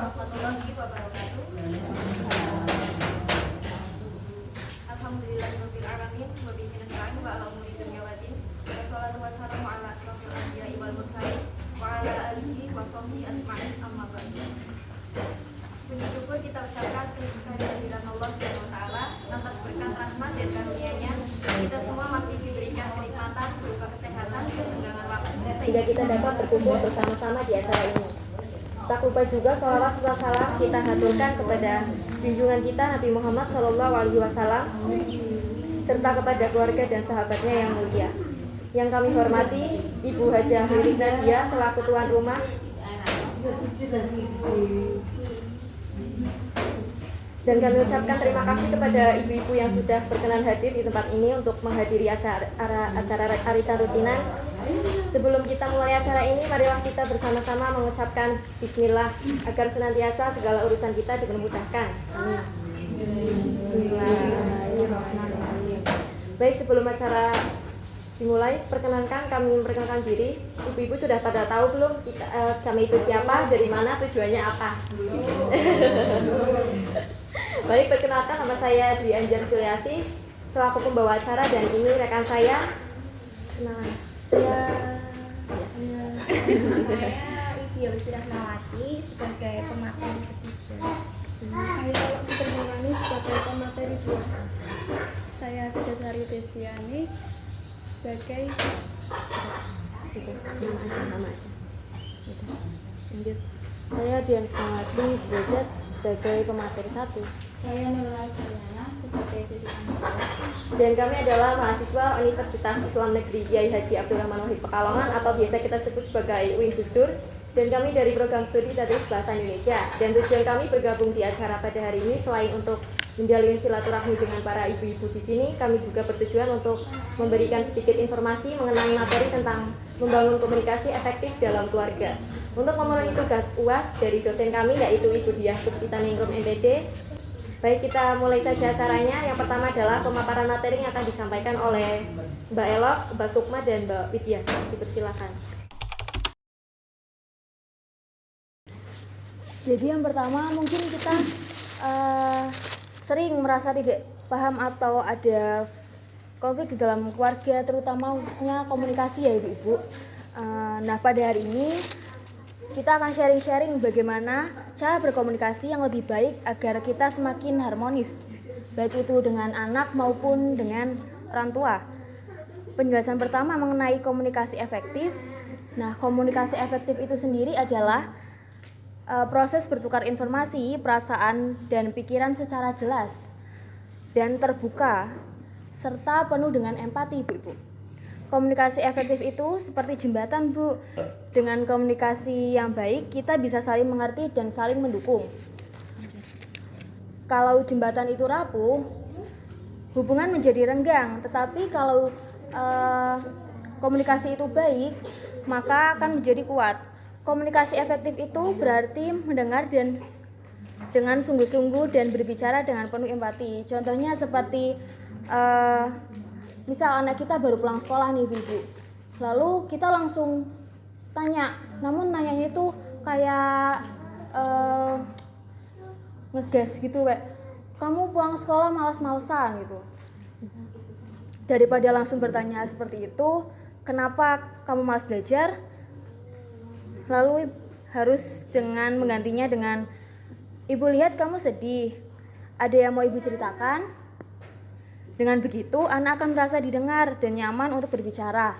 warahmatullahi wabarakatuh. Alhamdulillahirabbil alamin wa bihi nasta'in wa ala umuri dunya waddin. Wassalatu wassalamu ala asyrofil anbiya'i wal mursalin wa ala alihi wa sahbihi ajma'in amma ba'du. Puji syukur kita ucapkan kehadiran Allah Subhanahu wa taala atas berkat rahmat dan karunia-Nya. Kita semua masih diberikan kenikmatan berupa kesehatan, kesenggangan waktu sehingga kita dapat berkumpul bersama-sama di acara ini. Tak lupa juga sholawat serta salam kita haturkan kepada junjungan kita Nabi Muhammad SAW serta kepada keluarga dan sahabatnya yang mulia. Yang kami hormati Ibu Hajah Wirid Nadia selaku tuan rumah, dan kami ucapkan terima kasih kepada ibu-ibu yang sudah berkenan hadir di tempat ini untuk menghadiri acara arisan rutinan. Sebelum kita mulai acara ini, marilah kita bersama-sama mengucapkan bismillah agar senantiasa segala urusan kita dipermudahkan. Amin. Bismillahirrahmanirrahim. Baik, sebelum acara dimulai, kami memperkenalkan diri. Ibu-ibu sudah pada tahu belum kami itu siapa, dari mana, tujuannya apa? Baik, perkenalkan, nama saya Dwi Anjar Suliasi selaku pembawa acara, dan ini rekan saya. Kenalan. Saya Ibu Rahmawati sebagai pemateri ketiga. Saya Putri sebagai pemateri 2. Saya Kedasari Desviani sebagai nama aja. Lanjut. Saya Dian Sangati sebagai pemateri 1. Saya Nurul Juliana sebagai siswa. Dan kami adalah mahasiswa Universitas Islam Negeri Kiai Haji Abdul Rahman Wahid Pekalongan, atau biasa kita sebut sebagai UIN Gusdur. Dan kami dari program studi Tadris Bahasa Indonesia. Dan tujuan kami bergabung di acara pada hari ini selain untuk menjalin silaturahmi dengan para ibu-ibu di sini, kami juga bertujuan untuk memberikan sedikit informasi mengenai materi tentang membangun komunikasi efektif dalam keluarga. Untuk memenuhi tugas UAS dari dosen kami yaitu Ibu Diah Puspita Ningrum MPD. Baik, kita mulai saja acaranya. Yang pertama adalah pemaparan materi yang akan disampaikan oleh Mbak Elok, Mbak Sukma, dan Mbak Widya. Dipersilakan. Jadi yang pertama, mungkin kita sering merasa tidak paham atau ada konflik di dalam keluarga, terutama khususnya komunikasi ya Ibu-Ibu. Nah, pada hari ini kita akan sharing-sharing bagaimana cara berkomunikasi yang lebih baik agar kita semakin harmonis, baik itu dengan anak maupun dengan orang tua. Penjelasan pertama mengenai komunikasi efektif. Nah, komunikasi efektif itu sendiri adalah proses bertukar informasi, perasaan, dan pikiran secara jelas dan terbuka, serta penuh dengan empati, Ibu-Ibu. Komunikasi efektif itu seperti jembatan, Bu. Dengan komunikasi yang baik, kita bisa saling mengerti dan saling mendukung. Kalau jembatan itu rapuh, hubungan menjadi renggang. Tetapi kalau komunikasi itu baik, maka akan menjadi kuat. Komunikasi efektif itu berarti mendengar dan dengan sungguh-sungguh dan berbicara dengan penuh empati. Contohnya seperti misal anak kita baru pulang sekolah nih, Ibu. Lalu kita langsung tanya, namun nanyanya itu kayak ngegas gitu, kayak kamu pulang sekolah malas-malesan gitu. Daripada langsung bertanya seperti itu, kenapa kamu malas belajar? Lalu harus dengan menggantinya dengan, Ibu lihat kamu sedih, ada yang mau Ibu ceritakan? Dengan begitu, anak akan merasa didengar dan nyaman untuk berbicara.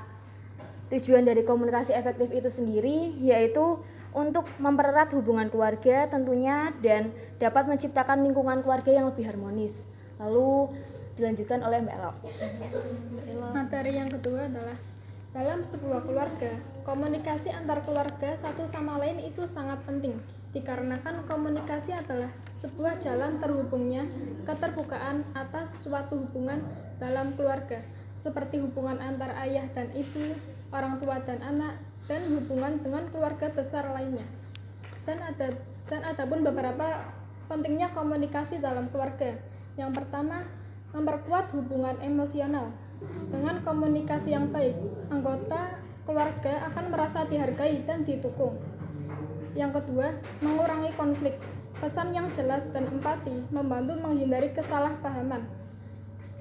Tujuan dari komunikasi efektif itu sendiri yaitu untuk mempererat hubungan keluarga tentunya dan dapat menciptakan lingkungan keluarga yang lebih harmonis. Lalu dilanjutkan oleh Mbak Elok. Materi yang kedua adalah dalam sebuah keluarga, komunikasi antar keluarga satu sama lain itu sangat penting. Dikarenakan komunikasi adalah sebuah jalan terhubungnya keterbukaan atas suatu hubungan dalam keluarga, seperti hubungan antar ayah dan ibu, orang tua dan anak, dan hubungan dengan keluarga besar lainnya. Dan ada pun beberapa pentingnya komunikasi dalam keluarga. Yang pertama, memperkuat hubungan emosional. Dengan komunikasi yang baik, anggota keluarga akan merasa dihargai dan didukung. Yang kedua, mengurangi konflik. Pesan yang jelas dan empati membantu menghindari kesalahpahaman.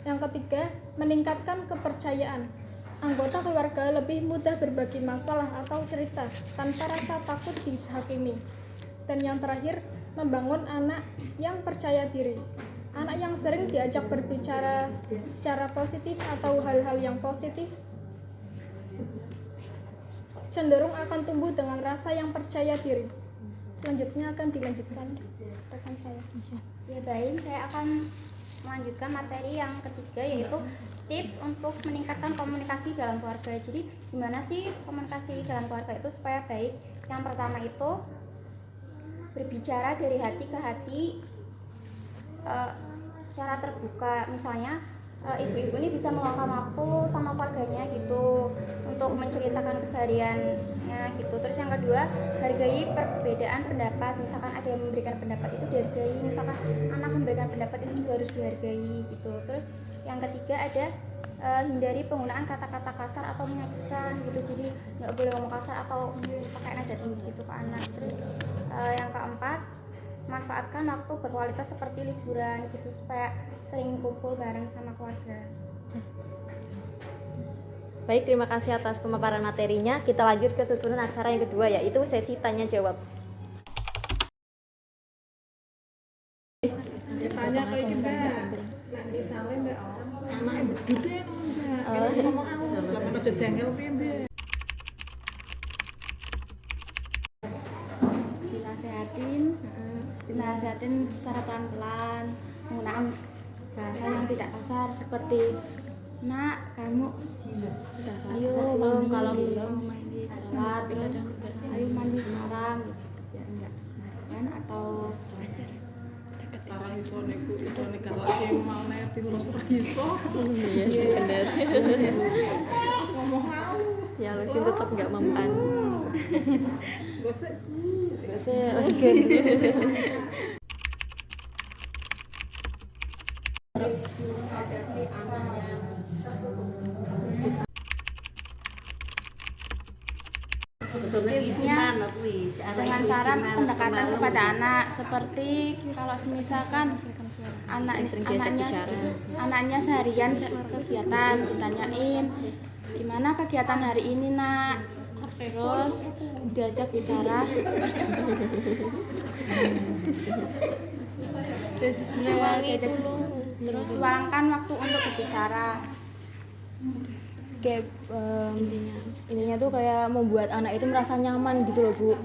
Yang ketiga, meningkatkan kepercayaan. Anggota keluarga lebih mudah berbagi masalah atau cerita tanpa rasa takut dihakimi. Dan yang terakhir, membangun anak yang percaya diri. Anak yang sering diajak berbicara secara positif atau hal-hal yang positif cenderung akan tumbuh dengan rasa yang percaya diri. Selanjutnya akan dilanjutkan rekan saya. Ya baik, saya akan melanjutkan materi yang ketiga, yaitu tips untuk meningkatkan komunikasi dalam keluarga. Jadi gimana sih komunikasi dalam keluarga itu supaya baik? Yang pertama itu berbicara dari hati ke hati secara terbuka. Misalnya ibu-ibu ini bisa meluangkan waktu sama keluarganya gitu untuk menceritakan kesehariannya gitu. Terus yang kedua, hargai perbedaan pendapat. Misalkan ada yang memberikan pendapat itu dihargai, misalkan anak memberikan pendapat itu juga harus dihargai gitu. Terus yang ketiga ada hindari penggunaan kata-kata kasar atau menyakitkan gitu. Jadi nggak boleh ngomong kasar atau pakai nada tinggi gitu ke anak. Terus yang keempat, manfaatkan waktu berkualitas seperti liburan gitu supaya sering kumpul bareng sama keluarga. Baik, terima kasih atas pemaparan materinya. Kita lanjut ke susunan acara yang kedua, yaitu sesi tanya jawab. Tanya kayak gimana? Nah, misalnya mbak, anaknya begitu ya mbak. Kita ngomong aku, selama aja jengkel piye mbak. Dinasehatin secara pelan-pelan, menggunakan bahasa yang tidak kasar seperti nak, kamu udah ayo belum, kalau belum sholat, terus ayo mandi sekarang gitu. Kan atau Larang iso niku, iso negar lagi mau netin terus ra iso. Iya, benar. Ngomong aku. Ya, lu sih tetap nggak mempan. Gosek. Oke. tipsnya dengan cara pendekatan kepada anak, seperti kalau misalkan anaknya seharian kegiatan, ditanyain gimana kegiatan hari ini nak, terus diajak bicara. Terus luangkan waktu untuk berbicara. Kayak intinya tuh kayak membuat anak itu merasa nyaman gitu loh Bu.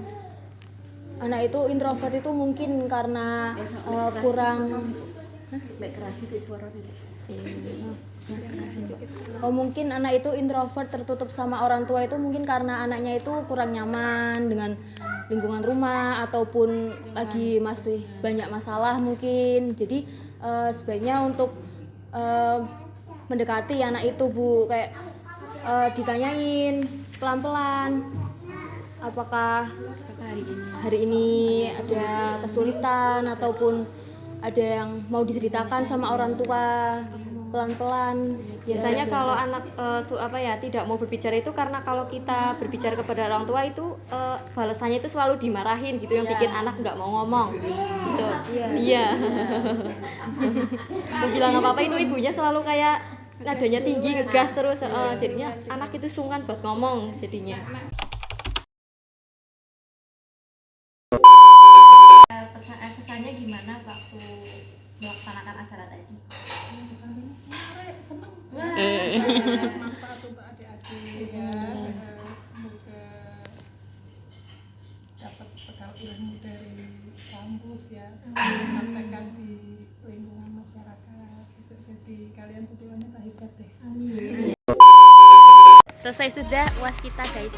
Anak itu introvert itu mungkin karena kurang mungkin anak itu introvert, tertutup sama orang tua itu mungkin karena anaknya itu kurang nyaman dengan lingkungan rumah ataupun lagi masih banyak masalah mungkin. Jadi sebaiknya untuk mendekati anak itu Bu, kayak ditanyain pelan-pelan apakah hari ini ada kesulitan ataupun ada yang mau diceritakan sama orang tua, pelan-pelan. Biasanya kalau anak tidak mau berbicara itu karena kalau kita berbicara kepada orang tua itu balasannya itu selalu dimarahin gitu, yang bikin anak nggak mau ngomong gitu. Iya. Mau bilang apa-apa itu ibunya selalu kayak nadanya tinggi, ngegas terus, jadinya anak itu sungkan buat ngomong jadinya. Pesannya gimana waktu melaksanakan acara tadi? Senang. Manfaat untuk adik-adik ya. Semoga dapat bekal ilmu dari kampus ya. Praktekkan di lingkungan masyarakat. Bisa jadi kalian jadi wanita hebat deh. Amin. Selesai sudah UAS kita guys.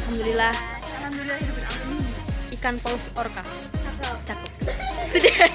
Alhamdulillah. Ikan paus orca. Cakep. Sudah.